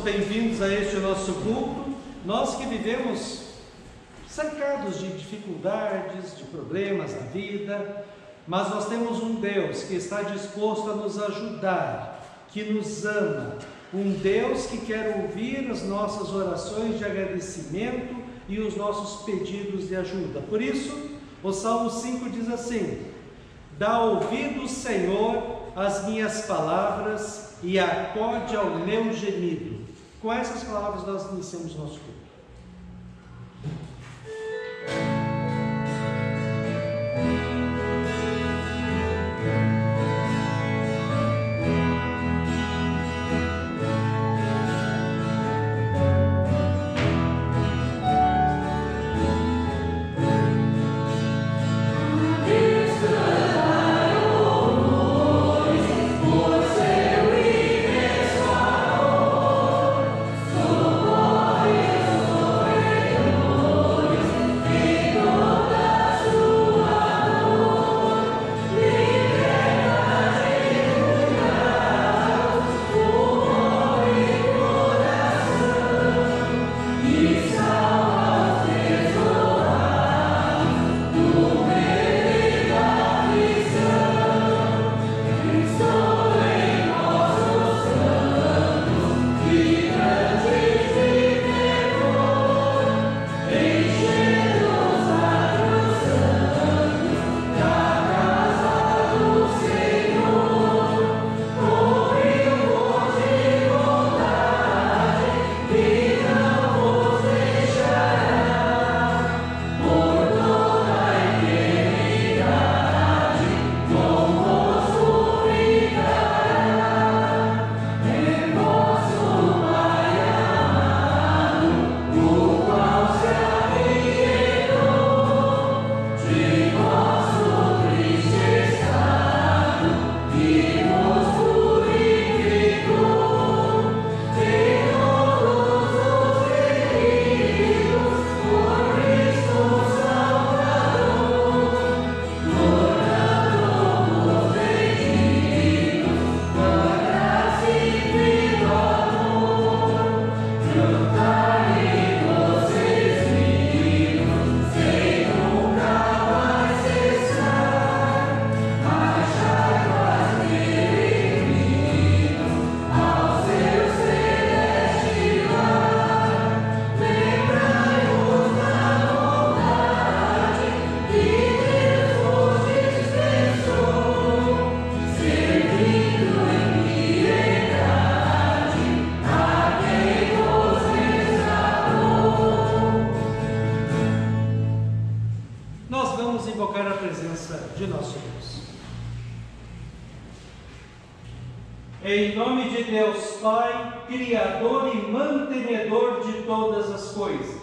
bem-vindos a este nosso culto. Nós que vivemos cercados de dificuldades, de problemas na vida, mas nós temos um Deus que está disposto a nos ajudar, que nos ama, um Deus que quer ouvir as nossas orações de agradecimento e os nossos pedidos de ajuda. Por isso, o Salmo 5 diz assim: dá ouvido, Senhor, às minhas palavras e acode ao meu gemido. Com essas palavras nós iniciamos nosso culto. Em nome de Deus Pai, Criador e mantenedor de todas as coisas.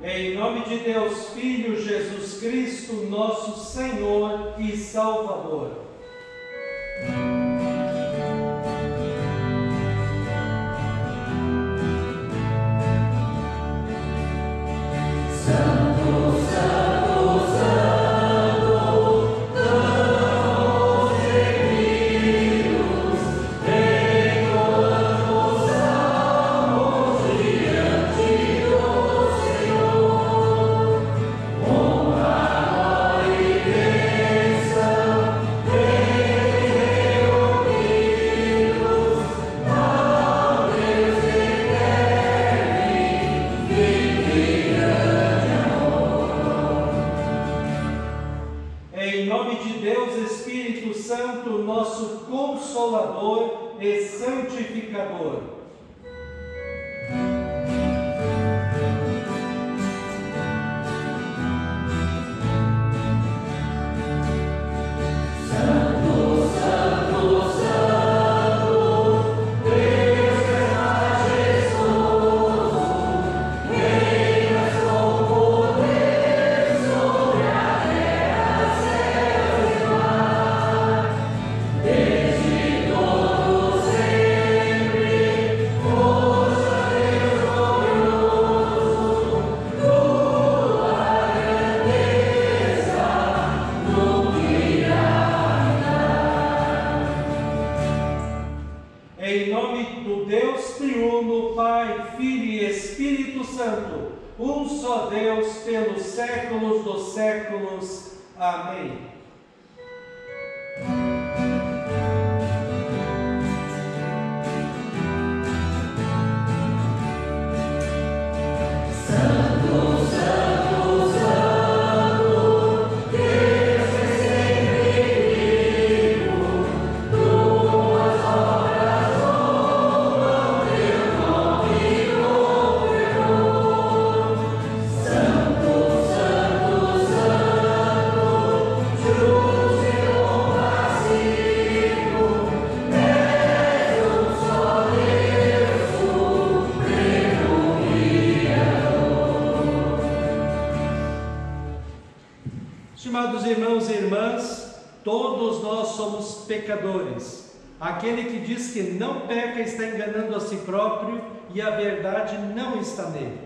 Em nome de Deus Filho Jesus Cristo, nosso Senhor e Salvador. Em nome de Deus Espírito Santo, nosso Consolador e Santificador. um só Deus, pelos séculos dos séculos. Amém. Estimados irmãos e irmãs, todos nós somos pecadores. Aquele que diz que não peca está enganando a si próprio e a verdade não está nele.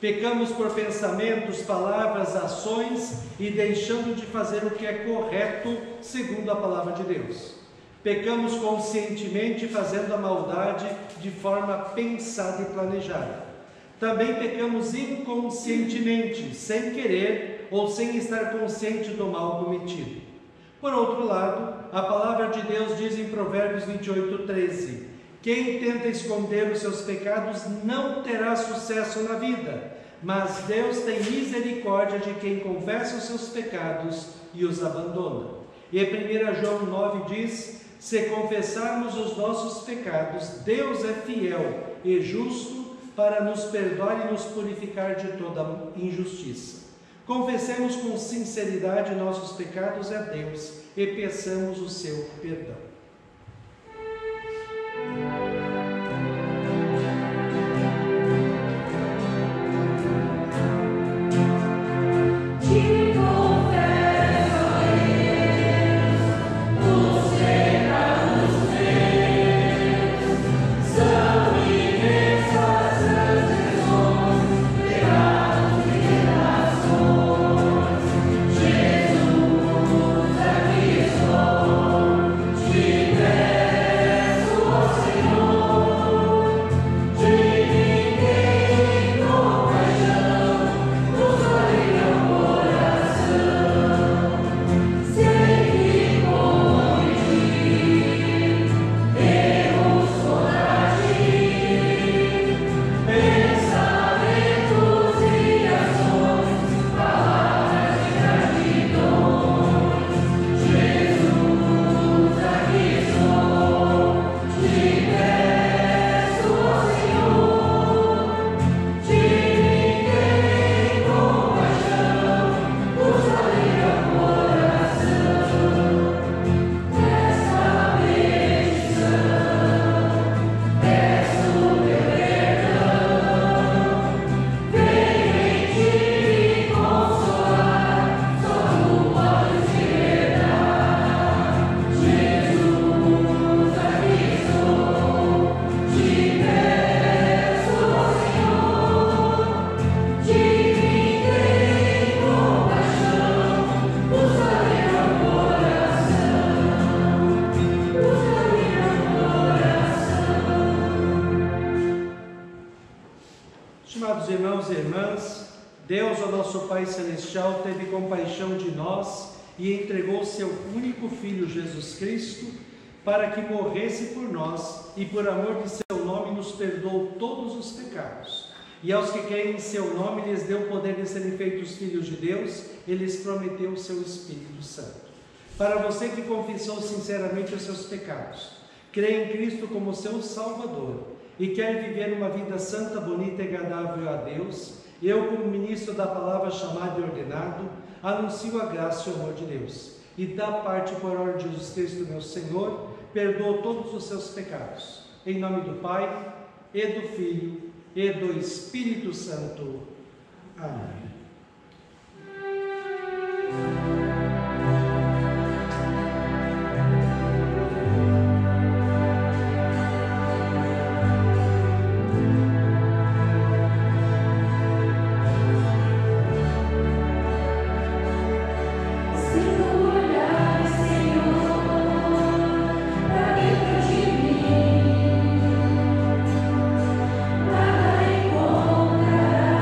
Pecamos por pensamentos, palavras, ações e deixando de fazer o que é correto segundo a palavra de Deus. Pecamos conscientemente fazendo a maldade de forma pensada e planejada. Também pecamos inconscientemente, sem querer ou sem estar consciente do mal cometido. Por outro lado, a palavra de Deus diz em Provérbios 28:13: quem tenta esconder os seus pecados não terá sucesso na vida, mas Deus tem misericórdia de quem confessa os seus pecados e os abandona. E 1 João 9 diz: se confessarmos os nossos pecados, Deus é fiel e justo para nos perdoar e nos purificar de toda injustiça. Confessemos com sinceridade nossos pecados a Deus e peçamos o seu perdão. Estimados irmãos e irmãs, Deus, o nosso Pai Celestial, teve compaixão de nós e entregou seu único Filho, Jesus Cristo, para que morresse por nós e por amor de seu nome nos perdoou todos os pecados. E aos que creem em seu nome lhes deu o poder de serem feitos filhos de Deus e lhes prometeu o seu Espírito Santo. Para você que confessou sinceramente os seus pecados, crê em Cristo como seu Salvador e quer viver uma vida santa, bonita e agradável a Deus, eu, como ministro da palavra chamado e ordenado, anuncio a graça e o amor de Deus. E da parte por ordem de Jesus Cristo, meu Senhor, perdoa todos os seus pecados. Em nome do Pai, e do Filho, e do Espírito Santo. Amém. Nada encontrará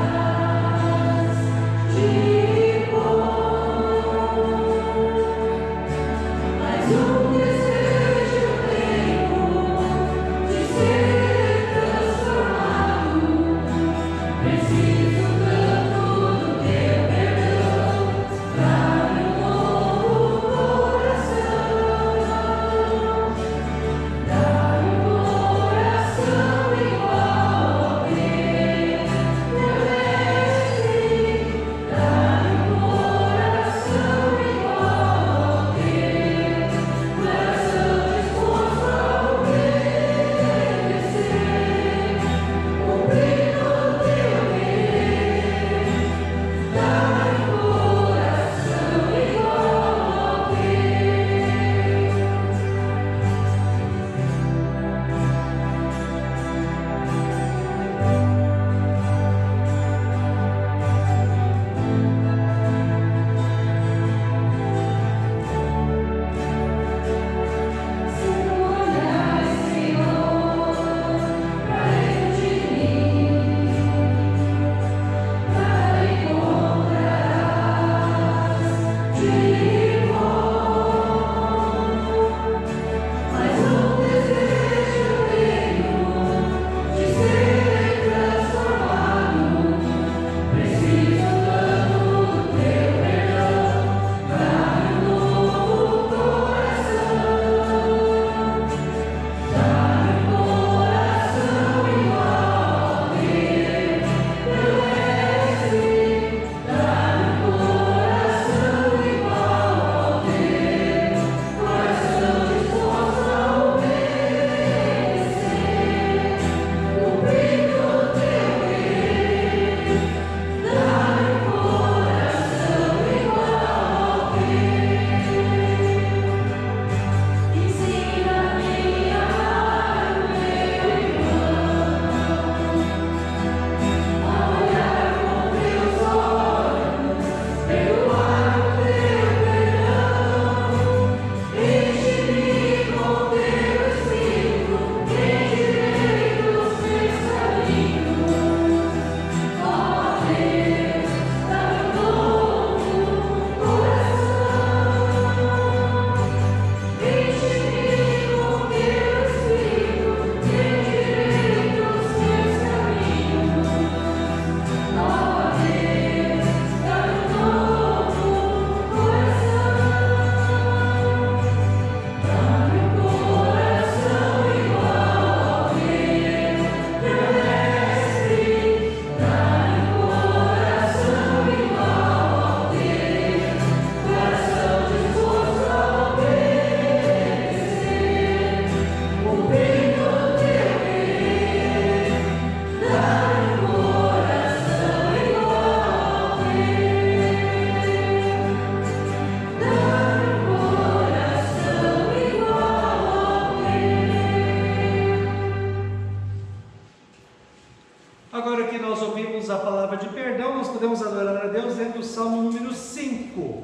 Então nós podemos adorar a Deus lendo o Salmo número 5.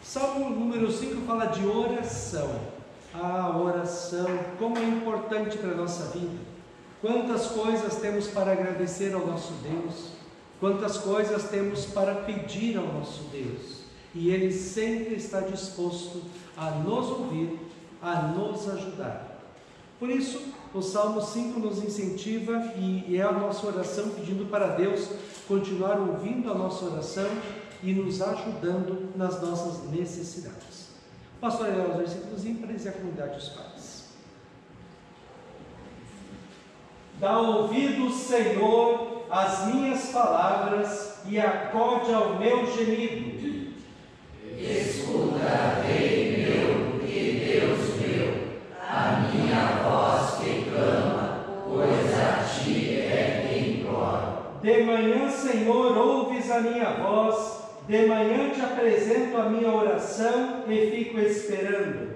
Salmo número 5 fala de oração. A oração, como é importante para a nossa vida. Quantas coisas temos para agradecer ao nosso Deus. Quantas coisas temos para pedir ao nosso Deus. E Ele sempre está disposto a nos ouvir, a nos ajudar. Por isso, o Salmo 5 nos incentiva e é a nossa oração pedindo para Deus continuar ouvindo a nossa oração e nos ajudando nas nossas necessidades. Pastor, olha os versículos ímpares e a comunidade dos pais. Dá ouvido, Senhor, às minhas palavras e acode ao meu gemido. Escuta, Rei meu e Deus meu, a minha voz que clama, pois a ti é que imploro. De manhã, Senhor, ouves a minha voz, de manhã te apresento a minha oração e fico esperando.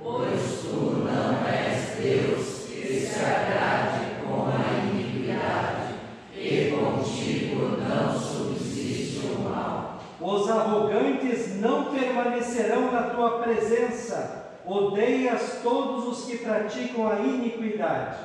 Pois tu não és Deus que se agrade com a iniquidade, e contigo não subsiste o mal. Os arrogantes não permanecerão na tua presença, odeias todos os que praticam a iniquidade.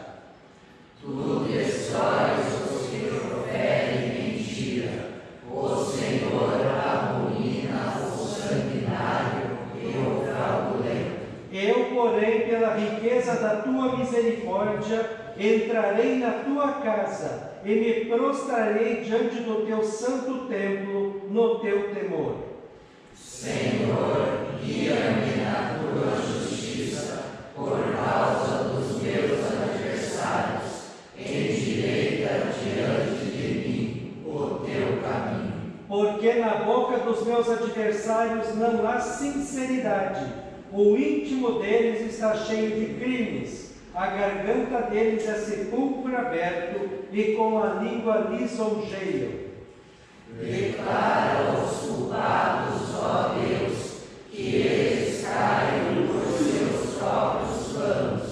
Tu destróis os que proferem mentira, o Senhor abomina o sanguinário e o fraudulento. Eu, porém, pela riqueza da tua misericórdia, entrarei na tua casa e me prostrarei diante do teu santo templo, no teu temor. Senhor, guia-me na tua justiça, por causa dos meus adversários, endireita diante de mim o teu caminho. Porque na boca dos meus adversários não há sinceridade, o íntimo deles está cheio de crimes, a garganta deles é sepulcro aberto e com a língua lisonjeiam. Declara os culpados, ó Deus, que eles caem por seus próprios planos.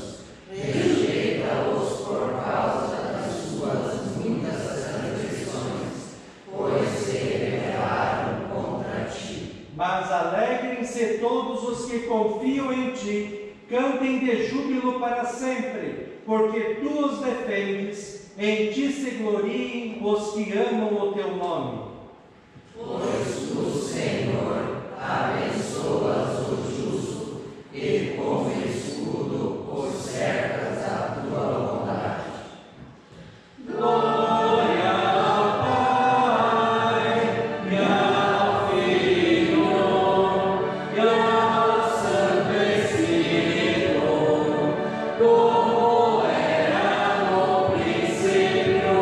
Rejeita-os por causa das suas muitas transgressões, pois se rebelaram contra ti. Mas alegrem-se todos os que confiam em ti, cantem de júbilo para sempre, porque tu os defendes, em ti se gloriem os que amam o teu nome. Pois tu, Senhor, abençoas o justo, e com escudo o cercas a tua bondade. Glória ao Pai, e ao Filho, e ao Santo Espírito, como era no princípio,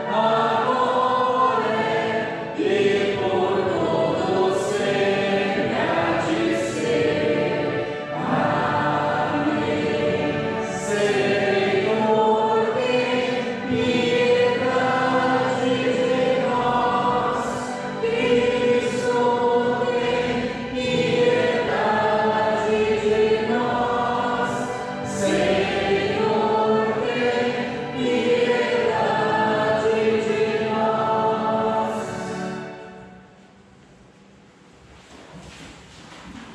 agora e por todos sempre há de ser. Amém. Senhor, tem piedade de nós. Cristo, tem piedade de nós. Senhor, tem piedade de nós.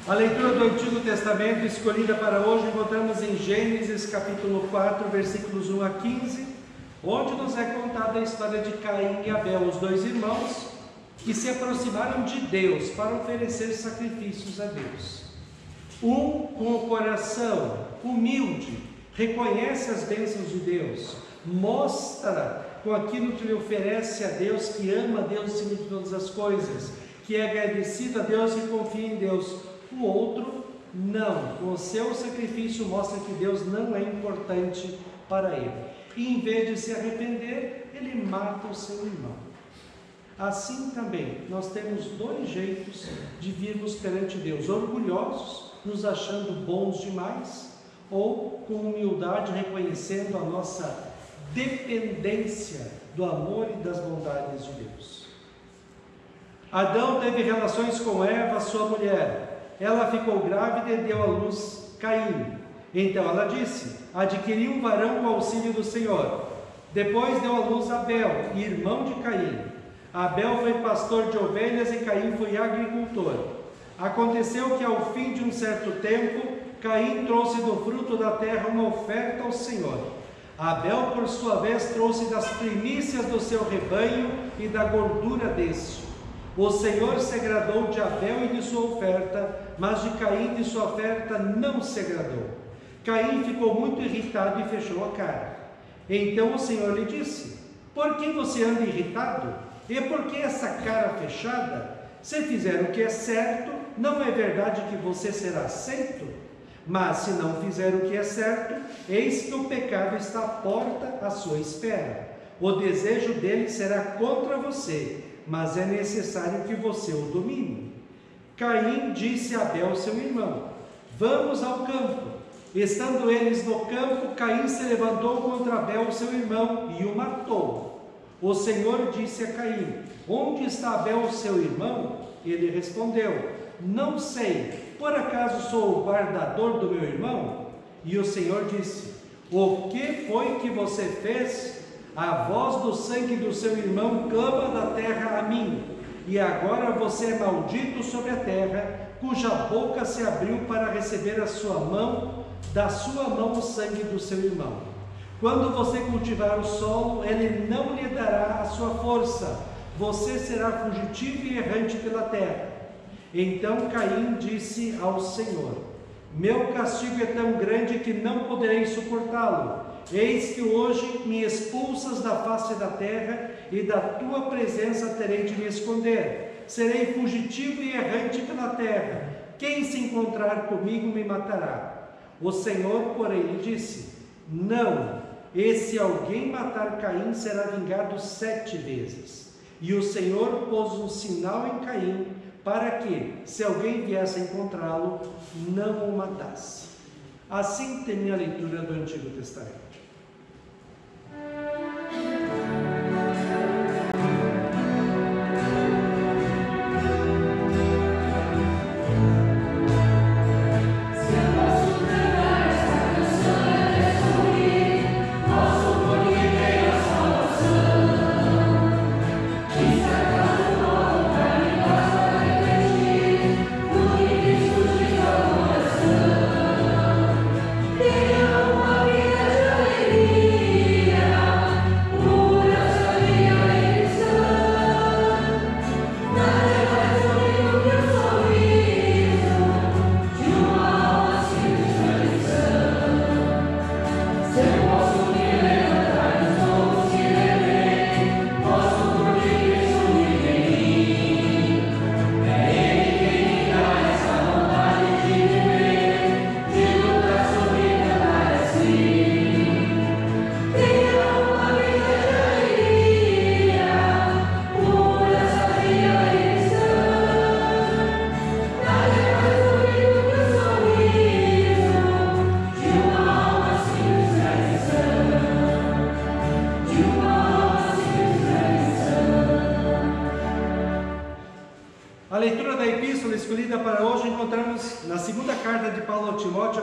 A leitura do Antigo Testamento escolhida para hoje encontramos em Gênesis capítulo 4, versículos 1 a 15, onde nos é contada a história de Caim e Abel, os dois irmãos que se aproximaram de Deus para oferecer sacrifícios a Deus. Um com o coração humilde reconhece as bênçãos de Deus, mostra com aquilo que lhe oferece a Deus, que ama a Deus acima de todas as coisas, que é agradecido a Deus e confia em Deus. O outro não, com o seu sacrifício mostra que Deus não é importante para ele. E em vez de se arrepender, ele mata o seu irmão. Assim também, nós temos dois jeitos de virmos perante Deus: orgulhosos, nos achando bons demais, ou com humildade, reconhecendo a nossa dependência do amor e das bondades de Deus. Adão teve relações com Eva, sua mulher. Ela ficou grávida e deu à luz Caim. Então ela disse: adquiri um varão com o auxílio do Senhor. Depois deu à luz Abel, irmão de Caim. Abel foi pastor de ovelhas e Caim foi agricultor. Aconteceu que ao fim de um certo tempo, Caim trouxe do fruto da terra uma oferta ao Senhor. Abel, por sua vez, trouxe das primícias do seu rebanho e da gordura deste. O Senhor se agradou de Abel e de sua oferta, mas de Caim e de sua oferta não se agradou. Caim ficou muito irritado e fechou a cara. Então o Senhor lhe disse: por que você anda irritado? E por que essa cara fechada? Se fizer o que é certo, não é verdade que você será aceito? Mas se não fizer o que é certo, eis que o pecado está à porta à sua espera. O desejo dele será contra você, mas é necessário que você o domine. Caim disse a Abel, seu irmão: vamos ao campo. Estando eles no campo, Caim se levantou contra Abel, seu irmão, e o matou. O Senhor disse a Caim: onde está Abel, seu irmão? Ele respondeu: não sei, por acaso sou o guardador do meu irmão? E o Senhor disse: o que foi que você fez? A voz do sangue do seu irmão clama da terra a mim, e agora você é maldito sobre a terra, cuja boca se abriu para receber da sua mão o sangue do seu irmão. Quando você cultivar o solo, ele não lhe dará a sua força, você será fugitivo e errante pela terra. Então Caim disse ao Senhor: meu castigo é tão grande que não poderei suportá-lo. Eis que hoje me expulsas da face da terra, e da tua presença terei de me esconder. Serei fugitivo e errante pela terra. Quem se encontrar comigo me matará. O Senhor, porém, lhe disse: não, e se alguém matar Caim, será vingado 7 vezes. E o Senhor pôs um sinal em Caim, para que, se alguém viesse a encontrá-lo, não o matasse. Assim termina a leitura do Antigo Testamento.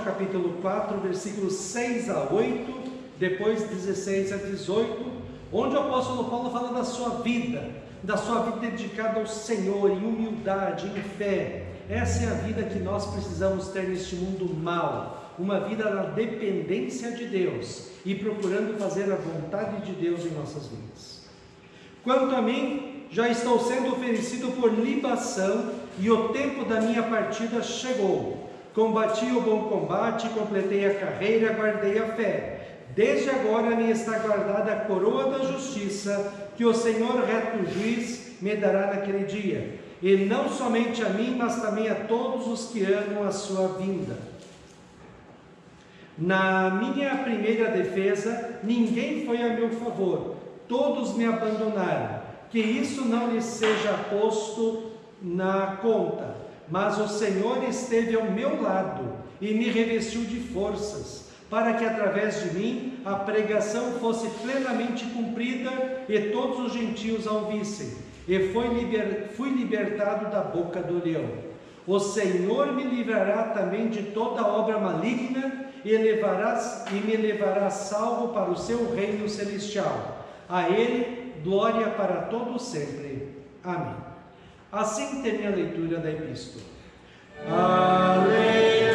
Capítulo 4, versículos 6 a 8, depois 16 a 18, onde o apóstolo Paulo fala da sua vida dedicada ao Senhor, em humildade, em fé. Essa é a vida que nós precisamos ter neste mundo mau, uma vida na dependência de Deus e procurando fazer a vontade de Deus em nossas vidas. Quanto a mim, já estou sendo oferecido por libação e o tempo da minha partida chegou. Combati o bom combate, completei a carreira, guardei a fé. Desde agora me está guardada a coroa da justiça, que o Senhor reto juiz me dará naquele dia. E não somente a mim, mas também a todos os que amam a sua vinda. Na minha primeira defesa, ninguém foi a meu favor. Todos me abandonaram. Que isso não lhes seja posto na conta. Mas o Senhor esteve ao meu lado e me revestiu de forças, para que através de mim a pregação fosse plenamente cumprida e todos os gentios a ouvissem. E fui libertado da boca do leão. O Senhor me livrará também de toda obra maligna e me levará salvo para o seu reino celestial. A Ele glória para todos sempre. Amém. Assim termina a leitura da Epístola. Aleluia!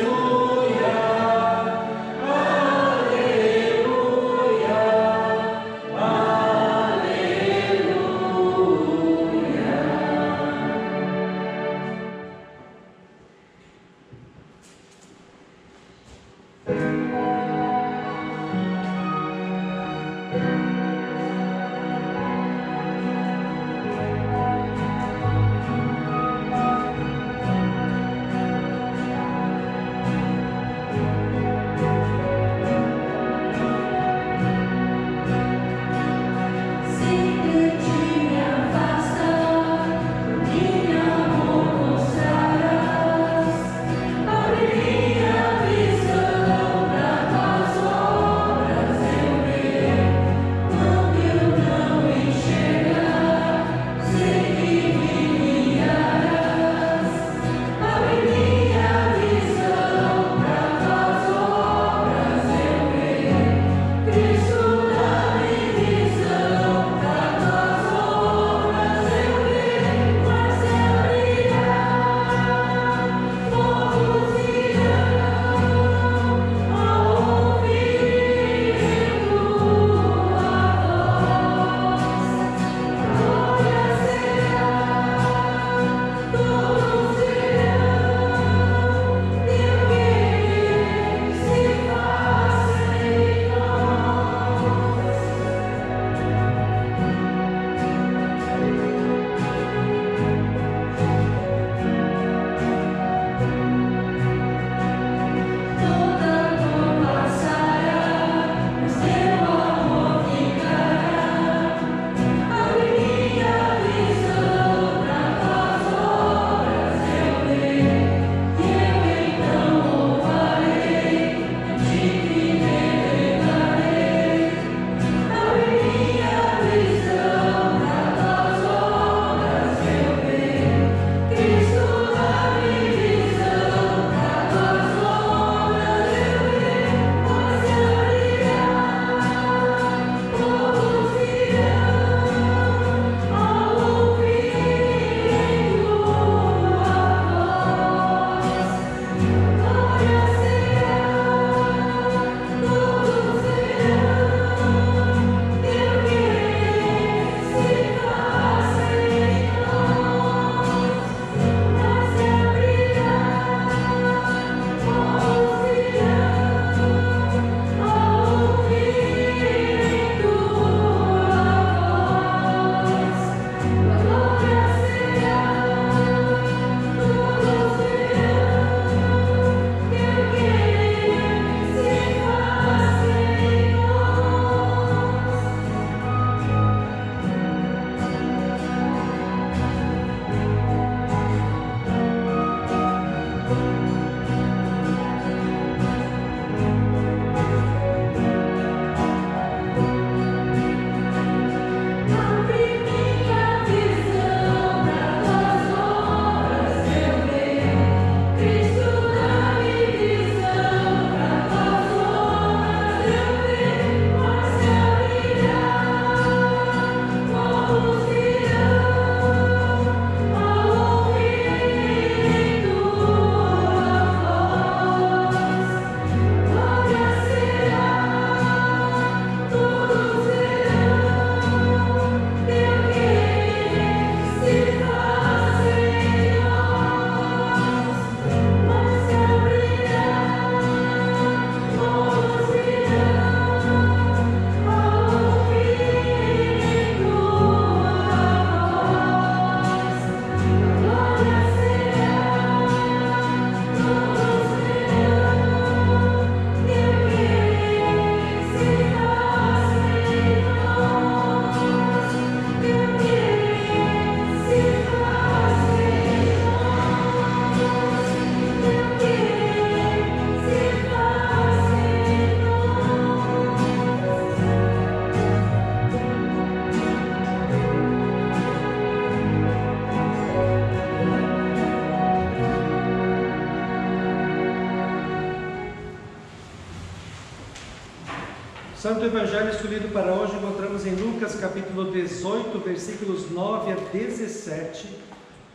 Santo Evangelho escolhido para hoje encontramos em Lucas capítulo 18, versículos 9 a 17,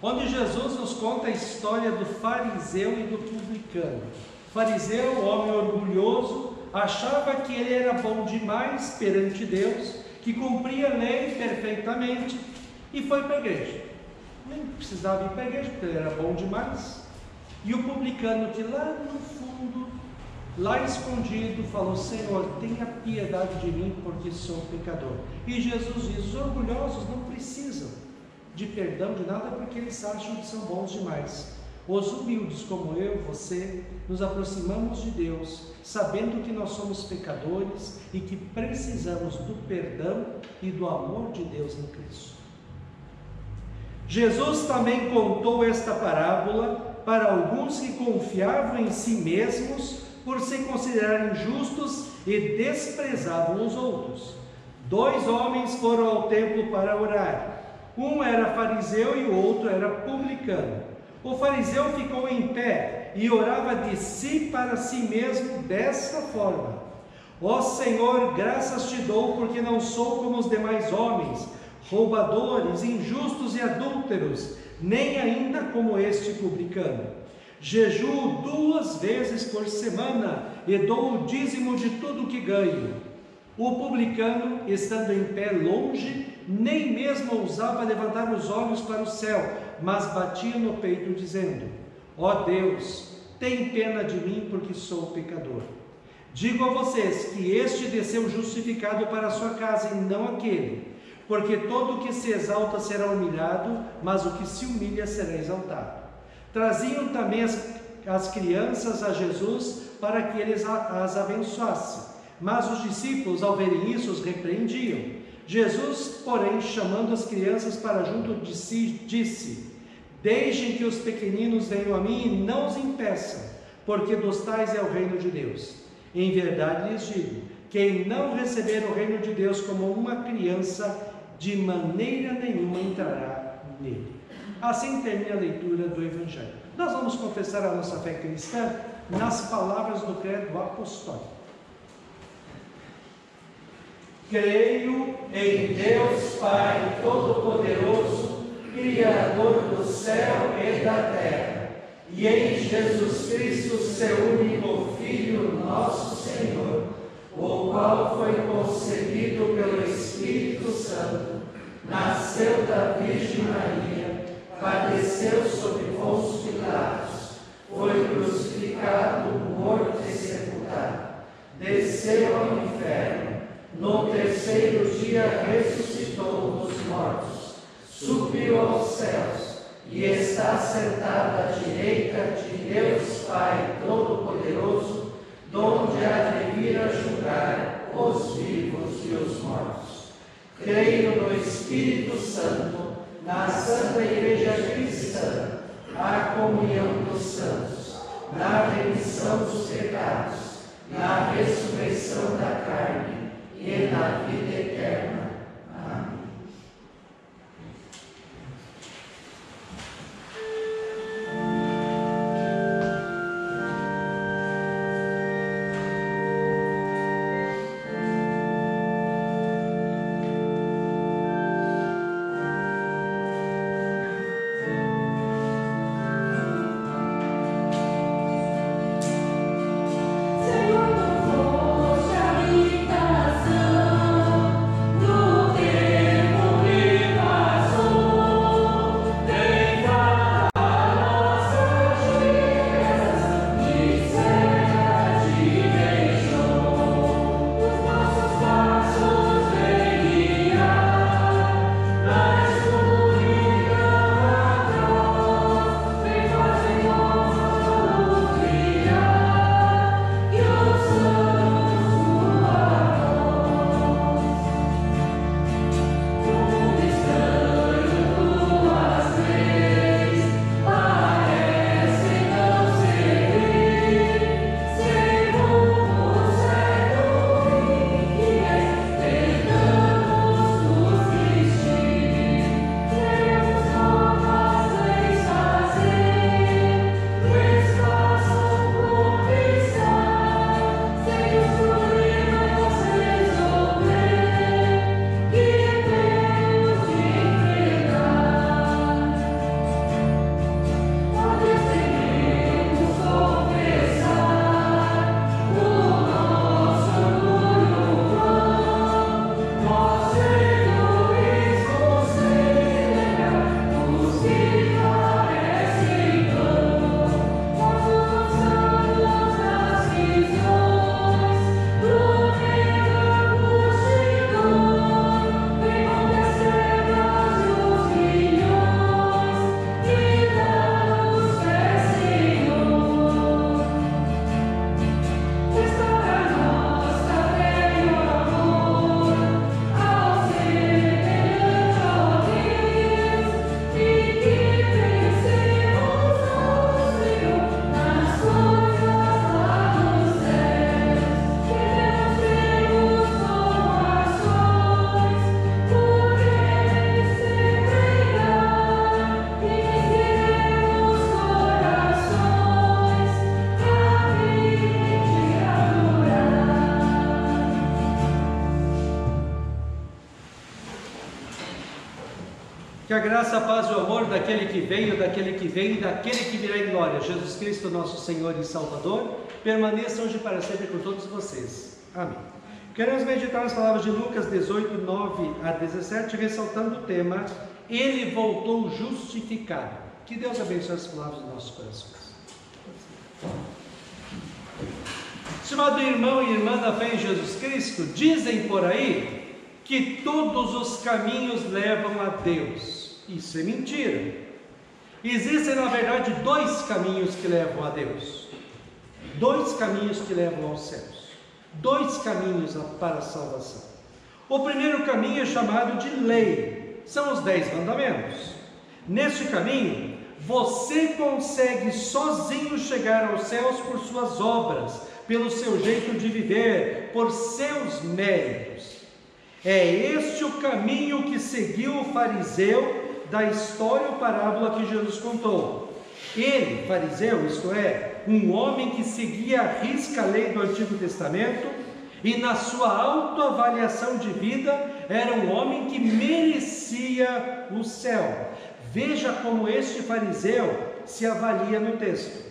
onde Jesus nos conta a história do fariseu e do publicano. O fariseu, o homem orgulhoso, achava que ele era bom demais perante Deus, que cumpria a lei perfeitamente e foi para a igreja. Nem precisava ir para a igreja porque ele era bom demais. E o publicano que lá no fundo, lá escondido, falou: Senhor, tenha piedade de mim porque sou pecador. E Jesus diz: os orgulhosos não precisam de perdão de nada porque eles acham que são bons demais. Os humildes como eu, você, nos aproximamos de Deus, sabendo que nós somos pecadores e que precisamos do perdão e do amor de Deus em Cristo. Jesus também contou esta parábola para alguns que confiavam em si mesmos por se considerarem justos e desprezavam os outros. 2 homens foram ao templo para orar. Um era fariseu e o outro era publicano. O fariseu ficou em pé e orava de si para si mesmo desta forma: Ó Senhor, graças te dou porque não sou como os demais homens, roubadores, injustos e adúlteros, nem ainda como este publicano. Jejuo 2 vezes por semana e dou o dízimo de tudo que ganho. O publicano, estando em pé longe, nem mesmo ousava levantar os olhos para o céu, mas batia no peito dizendo: ó Deus, tem pena de mim porque sou pecador. Digo a vocês que este desceu justificado para a sua casa e não aquele, porque todo o que se exalta será humilhado, mas o que se humilha será exaltado. Traziam também as crianças a Jesus para que ele as abençoasse, mas os discípulos, ao verem isso, os repreendiam. Jesus, porém, chamando as crianças para junto de si, disse: deixem que os pequeninos venham a mim e não os impeçam, porque dos tais é o reino de Deus. Em verdade lhes digo, quem não receber o reino de Deus como uma criança, de maneira nenhuma entrará nele. Assim termina a leitura do Evangelho. Nós vamos confessar a nossa fé cristã nas palavras do credo apostólico. Creio em Deus Pai Todo-Poderoso, Criador do céu e da terra, e em Jesus Cristo, seu único Filho, nosso Senhor, o qual foi concebido pelo Espírito Santo, nasceu da Virgem Maria, padeceu sob Pôncio Pilatos, foi crucificado, morto e sepultado, desceu ao inferno, no terceiro dia ressuscitou dos mortos, subiu aos céus e está sentado à direita de Deus Pai Todo-Poderoso, donde há de vir a julgar os vivos e os mortos. Creio no Espírito Santo, na Santa Igreja Cristã, na comunhão dos santos, na remissão dos pecados, na ressurreição da carne e na vida eterna. Amém. a graça, a paz e o amor daquele que veio, daquele que vem e daquele que virá em glória, Jesus Cristo, nosso Senhor e Salvador, permaneça hoje para sempre com todos vocês. Amém. Queremos meditar nas palavras de Lucas 18, 9 a 17, ressaltando o tema: Ele voltou justificado. Que Deus abençoe as palavras dos nossos corações. Estimado irmão e irmã da fé em Jesus Cristo, dizem por aí que todos os caminhos levam a Deus. Isso é mentira. Existem, na verdade, dois caminhos que levam a Deus. Dois caminhos que levam aos céus. Dois caminhos para a salvação. O primeiro caminho é chamado de lei. São os 10 mandamentos. Neste caminho, você consegue sozinho chegar aos céus por suas obras, pelo seu jeito de viver, por seus méritos. É este o caminho que seguiu o fariseu da história ou parábola que Jesus contou. Ele, fariseu, isto é, um homem que seguia à risca a lei do Antigo Testamento e na sua autoavaliação de vida era um homem que merecia o céu. Veja como este fariseu se avalia no texto.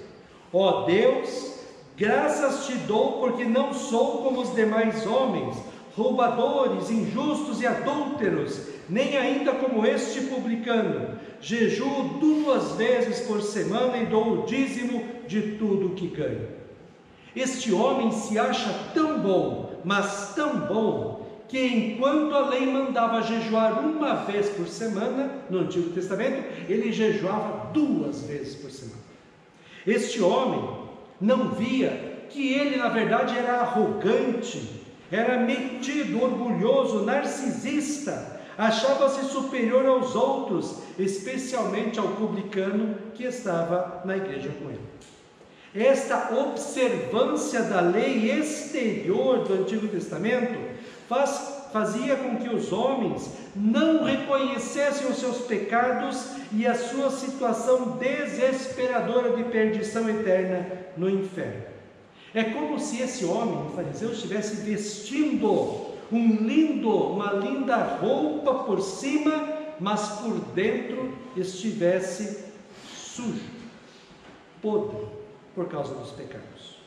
Ó Deus, graças te dou porque não sou como os demais homens, roubadores, injustos e adúlteros, nem ainda como este publicano. Jejuo 2 vezes por semana e dou o dízimo de tudo que ganho. Este homem se acha tão bom, mas tão bom, que enquanto a lei mandava jejuar 1 vez por semana, no Antigo Testamento, ele jejuava 2 vezes por semana. Este homem não via que ele, na verdade, era arrogante, era metido, orgulhoso, narcisista, achava-se superior aos outros, especialmente ao publicano que estava na igreja com ele. Esta observância da lei exterior do Antigo Testamento fazia com que os homens não reconhecessem os seus pecados e a sua situação desesperadora de perdição eterna no inferno. É como se esse homem, o fariseu, estivesse vestindo uma linda roupa por cima, mas por dentro estivesse sujo, podre, por causa dos pecados.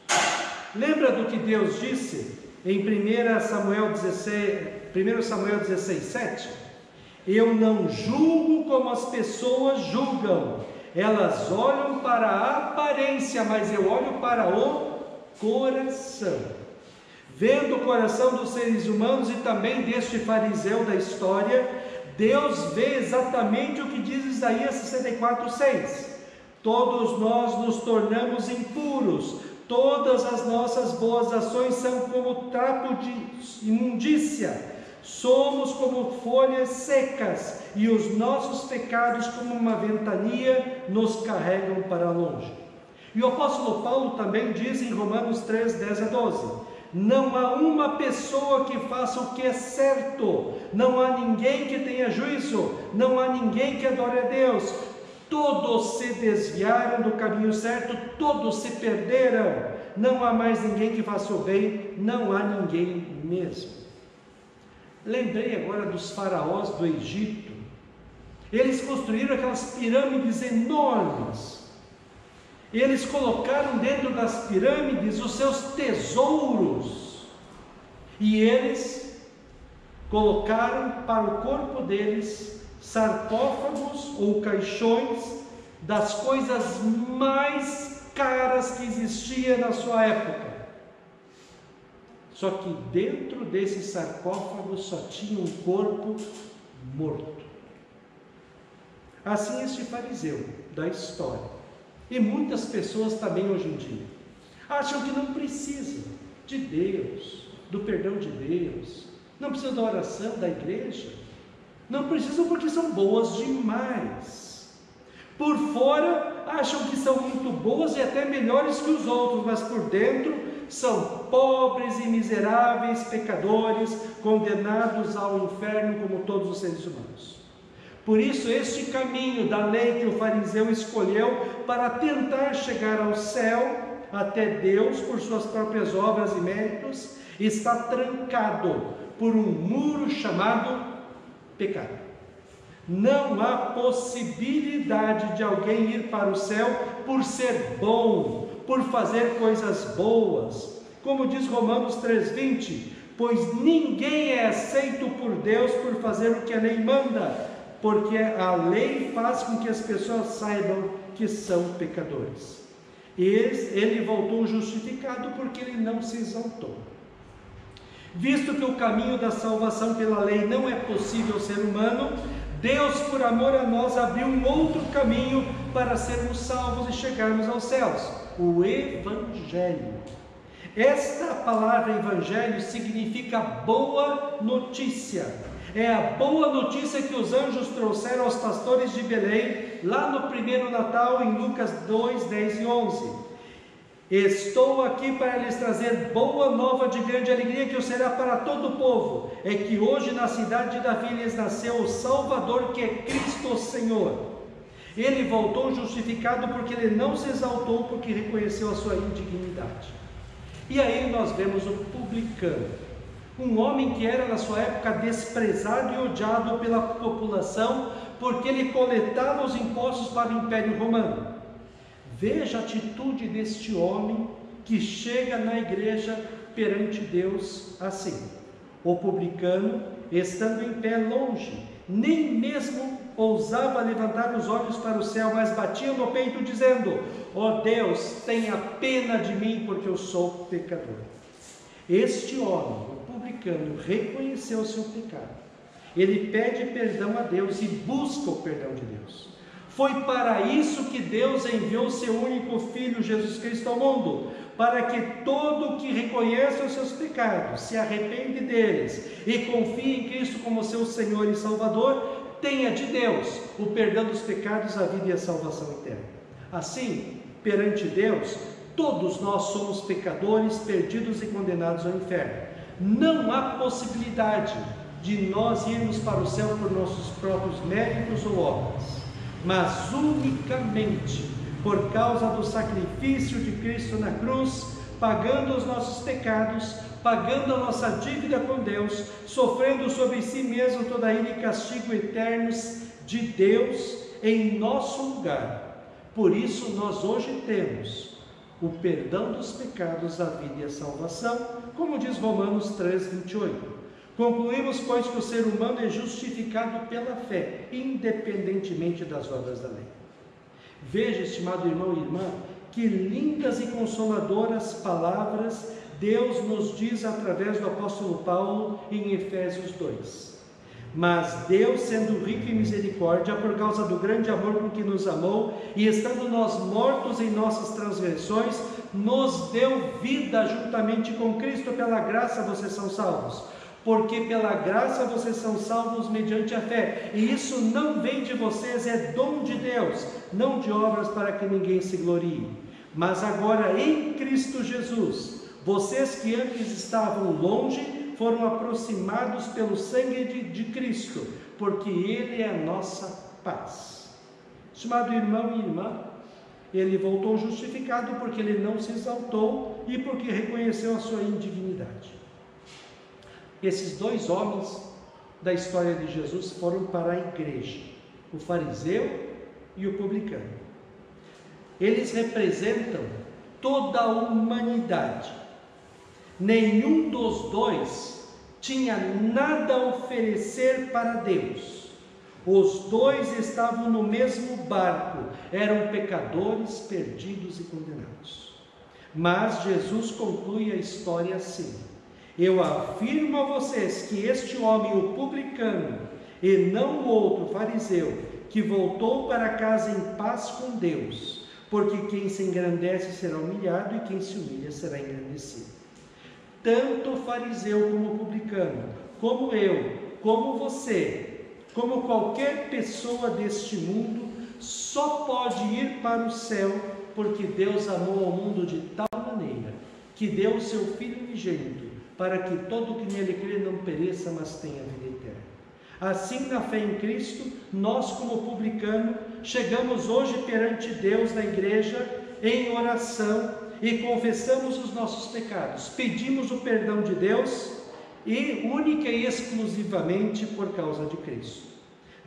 Lembra do que Deus disse em 1 Samuel 16, 7? Eu não julgo como as pessoas julgam, elas olham para a aparência, mas eu olho para o coração. Vendo o coração dos seres humanos e também deste fariseu da história, Deus vê exatamente o que diz Isaías 64, 6. Todos nós nos tornamos impuros, todas as nossas boas ações são como trapo de imundícia, somos como folhas secas, e os nossos pecados, como uma ventania, nos carregam para longe. E o apóstolo Paulo também diz em Romanos 3, 10 a 12: não há uma pessoa que faça o que é certo, não há ninguém que tenha juízo, não há ninguém que adore a Deus. Todos se desviaram do caminho certo, todos se perderam, não há mais ninguém que faça o bem, não há ninguém mesmo. Lembrei agora dos faraós do Egito. Eles construíram aquelas pirâmides enormes. Eles colocaram dentro das pirâmides os seus tesouros, e eles colocaram para o corpo deles sarcófagos ou caixões das coisas mais caras que existia na sua época. Só que dentro desses sarcófagos só tinha um corpo morto. Assim este fariseu da história, e muitas pessoas também hoje em dia, acham que não precisam de Deus, do perdão de Deus, não precisam da oração da igreja, não precisam porque são boas demais. Por fora acham que são muito boas e até melhores que os outros, mas por dentro são pobres e miseráveis pecadores, condenados ao inferno como todos os seres humanos. Por isso este caminho da lei que o fariseu escolheu para tentar chegar ao céu, até Deus, por suas próprias obras e méritos, está trancado por um muro chamado pecado. Não há possibilidade de alguém ir para o céu por ser bom, por fazer coisas boas. Como diz Romanos 3,20, pois ninguém é aceito por Deus por fazer o que a lei manda, porque a lei faz com que as pessoas saibam que são pecadores. Ele voltou justificado porque ele não se exaltou. Visto que o caminho da salvação pela lei não é possível ao ser humano, Deus, por amor a nós, abriu um outro caminho para sermos salvos e chegarmos aos céus: o Evangelho. Esta palavra Evangelho significa boa notícia. É a boa notícia que os anjos trouxeram aos pastores de Belém, lá no primeiro Natal, em Lucas 2, 10 e 11. Estou aqui para lhes trazer boa nova de grande alegria, que o será para todo o povo. É que hoje na cidade de Davi lhes nasceu o Salvador, que é Cristo o Senhor. Ele voltou justificado porque ele não se exaltou, porque reconheceu a sua indignidade. E aí nós vemos o publicano, um homem que era na sua época desprezado e odiado pela população, porque ele coletava os impostos para o Império Romano. Veja a atitude deste homem que chega na igreja perante Deus assim. O publicano, estando em pé longe, nem mesmo ousava levantar os olhos para o céu, mas batia no peito dizendo: ó Deus, tenha pena de mim, porque eu sou pecador. Este homem, o publicano, reconheceu o seu pecado. Ele pede perdão a Deus e busca o perdão de Deus. Foi para isso que Deus enviou o seu único Filho, Jesus Cristo, ao mundo, para que todo que reconhece os seus pecados, se arrepende deles e confia em Cristo como seu Senhor e Salvador, tenha de Deus o perdão dos pecados, a vida e a salvação eterna. Assim, perante Deus, todos nós somos pecadores, perdidos e condenados ao inferno. Não há possibilidade de nós irmos para o céu por nossos próprios méritos ou obras, mas unicamente por causa do sacrifício de Cristo na cruz, pagando os nossos pecados, pagando a nossa dívida com Deus, sofrendo sobre si mesmo toda a ira e castigo eternos de Deus em nosso lugar. Por isso nós hoje temos o perdão dos pecados, a vida e a salvação, como diz Romanos 3, 28. Concluímos, pois, que o ser humano é justificado pela fé, independentemente das obras da lei. Veja, estimado irmão e irmã, que lindas e consoladoras palavras Deus nos diz através do apóstolo Paulo em Efésios 2. Mas Deus, sendo rico em misericórdia, por causa do grande amor com que nos amou, e estando nós mortos em nossas transgressões, nos deu vida juntamente com Cristo. Pela graça vocês são salvos. Porque pela graça vocês são salvos mediante a fé, e isso não vem de vocês, é dom de Deus, não de obras para que ninguém se glorie. Mas agora em Cristo Jesus, vocês que antes estavam longe, foram aproximados pelo sangue de Cristo, porque Ele é a nossa paz. Estimado irmão e irmã, ele voltou justificado porque ele não se exaltou e porque reconheceu a sua indignidade. Esses dois homens da história de Jesus foram para a igreja, o fariseu e o publicano. Eles representam toda a humanidade. Nenhum dos dois tinha nada a oferecer para Deus. Os dois estavam no mesmo barco, eram pecadores perdidos e condenados. Mas Jesus conclui a história assim: eu afirmo a vocês que este homem, o publicano, e não o outro fariseu, que voltou para casa em paz com Deus, porque quem se engrandece será humilhado e quem se humilha será engrandecido. Tanto o fariseu como o publicano, como eu, como você, como qualquer pessoa deste mundo, só pode ir para o céu porque Deus amou ao mundo de tal maneira que deu o seu Filho unigênito, para que todo que nele crê não pereça, mas tenha vida eterna. Assim, na fé em Cristo, nós como publicano, chegamos hoje perante Deus na igreja, em oração, e confessamos os nossos pecados, pedimos o perdão de Deus, e única e exclusivamente por causa de Cristo.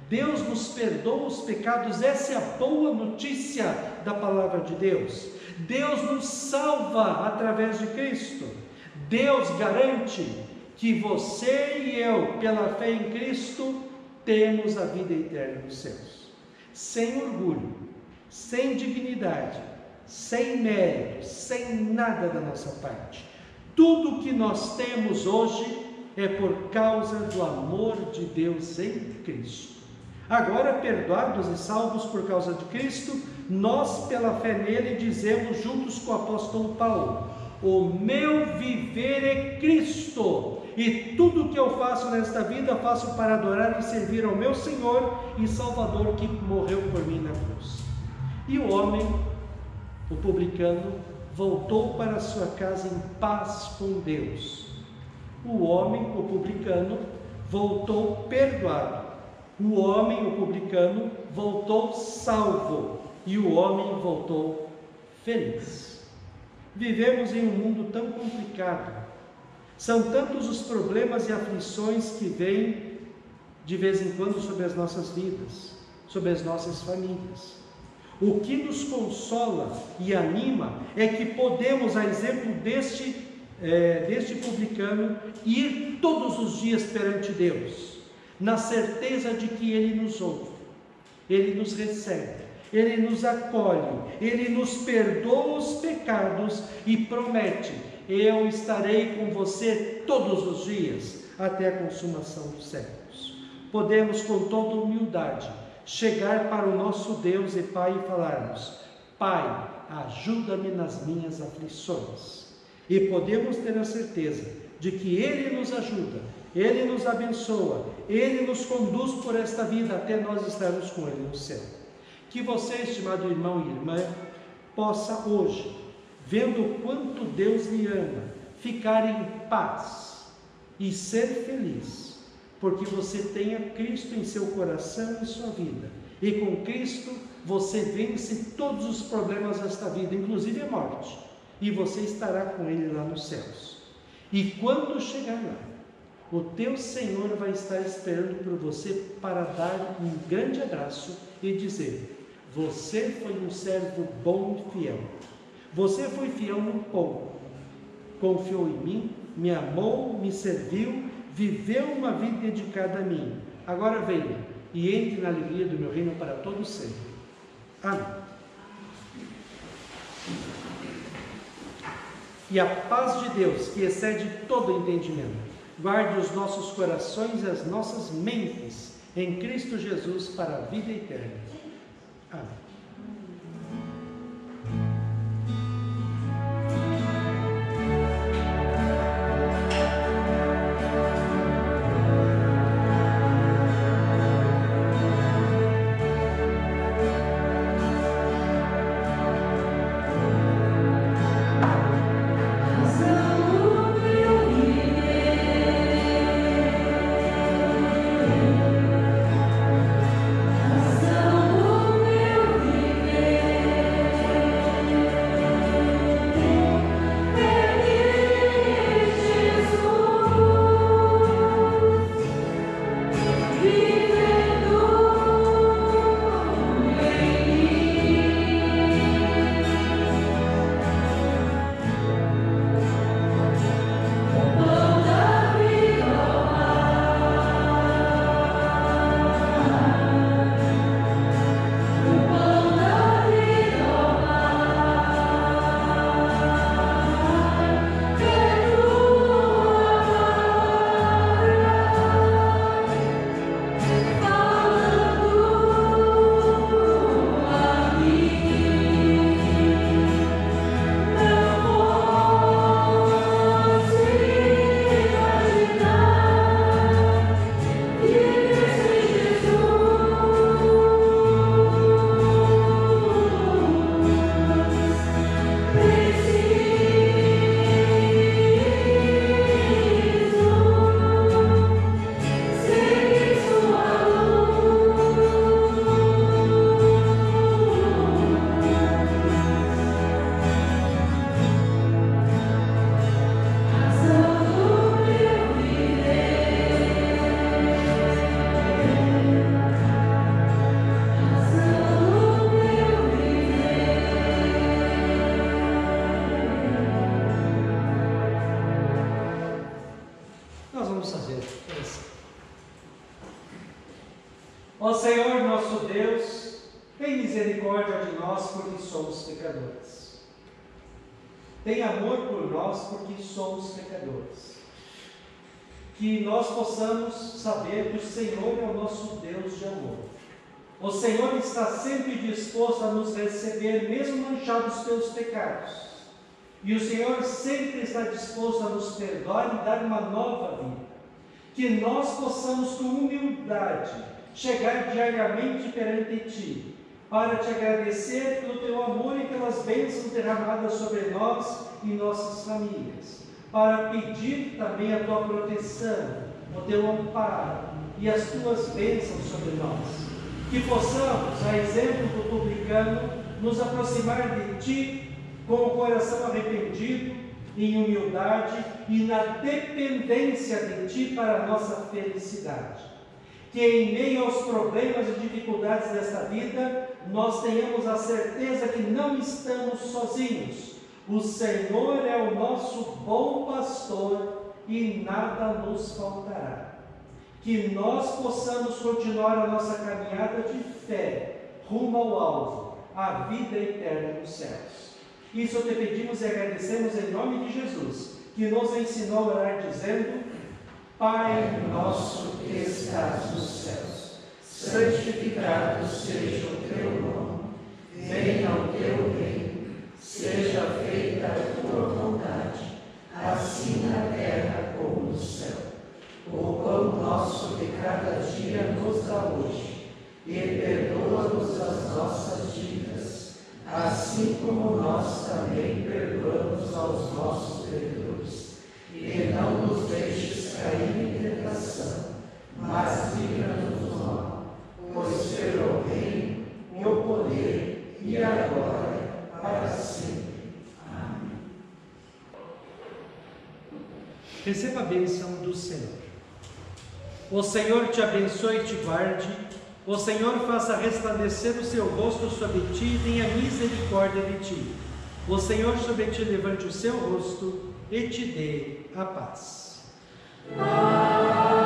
Deus nos perdoa os pecados, essa é a boa notícia da palavra de Deus. Deus nos salva através de Cristo. Deus garante que você e eu, pela fé em Cristo, temos a vida eterna nos céus. Sem orgulho, sem dignidade, sem mérito, sem nada da nossa parte. Tudo que nós temos hoje é por causa do amor de Deus em Cristo. Agora, perdoados e salvos por causa de Cristo, nós, pela fé nele, dizemos juntos com o apóstolo Paulo: o meu viver é Cristo, e tudo que eu faço nesta vida, faço para adorar e servir ao meu Senhor e Salvador, que morreu por mim na cruz. E o homem, o publicano, voltou para sua casa em paz com Deus. O homem, o publicano, voltou perdoado. O homem, o publicano, voltou salvo. E o homem voltou feliz. Vivemos em um mundo tão complicado. São tantos os problemas e aflições que vêm de vez em quando sobre as nossas vidas, sobre as nossas famílias. O que nos consola e anima é que podemos, a exemplo deste publicano, ir todos os dias perante Deus, na certeza de que Ele nos ouve, Ele nos recebe, Ele nos acolhe, Ele nos perdoa os pecados e promete: eu estarei com você todos os dias, até a consumação dos séculos. Podemos, com toda humildade, chegar para o nosso Deus e Pai e falarmos: Pai, ajuda-me nas minhas aflições. E podemos ter a certeza de que Ele nos ajuda, Ele nos abençoa, Ele nos conduz por esta vida até nós estarmos com Ele no céu. Que você, estimado irmão e irmã, possa hoje, vendo o quanto Deus lhe ama, ficar em paz e ser feliz, porque você tenha Cristo em seu coração e sua vida, e com Cristo você vence todos os problemas desta vida, inclusive a morte, e você estará com Ele lá nos céus. E quando chegar lá, o teu Senhor vai estar esperando por você para dar um grande abraço e dizer: você foi um servo bom e fiel. Você foi fiel no pouco, confiou em mim, me amou, me serviu, viveu uma vida dedicada a mim. Agora venha e entre na alegria do meu reino para todo sempre. Amém. E a paz de Deus, que excede todo entendimento, guarde os nossos corações e as nossas mentes em Cristo Jesus para a vida eterna. Amém. Meu nós porque somos pecadores. Tem amor por nós porque somos pecadores. Que nós possamos saber que o Senhor é o nosso Deus de amor. O Senhor está sempre disposto a nos receber, mesmo manchados pelos pecados. E o Senhor sempre está disposto a nos perdoar e dar uma nova vida. Que nós possamos, com humildade, chegar diariamente perante Ti, para Te agradecer pelo Teu amor e pelas bênçãos derramadas sobre nós e nossas famílias, para pedir também a Tua proteção, o Teu amparo e as Tuas bênçãos sobre nós. Que possamos, a exemplo do publicano, nos aproximar de Ti com o coração arrependido, em humildade e na dependência de Ti para a nossa felicidade. Que em meio aos problemas e dificuldades desta vida, nós tenhamos a certeza que não estamos sozinhos. O Senhor é o nosso bom pastor e nada nos faltará. Que nós possamos continuar a nossa caminhada de fé rumo ao alvo, a vida eterna nos céus. Isso te pedimos e agradecemos em nome de Jesus, que nos ensinou a orar dizendo: Pai nosso que estás nos céus, santificado seja o Teu nome. Venha o Teu reino, seja feita a Tua vontade, assim na terra como no céu. O pão nosso de cada dia nos dá hoje, e perdoa-nos as nossas dívidas, assim como nós também perdoamos aos nossos devedores. E não nos deixes cair em tentação, mas livra-nos do mal, pois teu o reino, o poder e a glória para sempre. Amém. Receba a bênção do Senhor. O Senhor te abençoe e te guarde. O Senhor faça resplandecer o seu rosto sobre ti e tenha misericórdia de ti. O Senhor sobre ti levante o seu rosto e te dê a paz. Amém.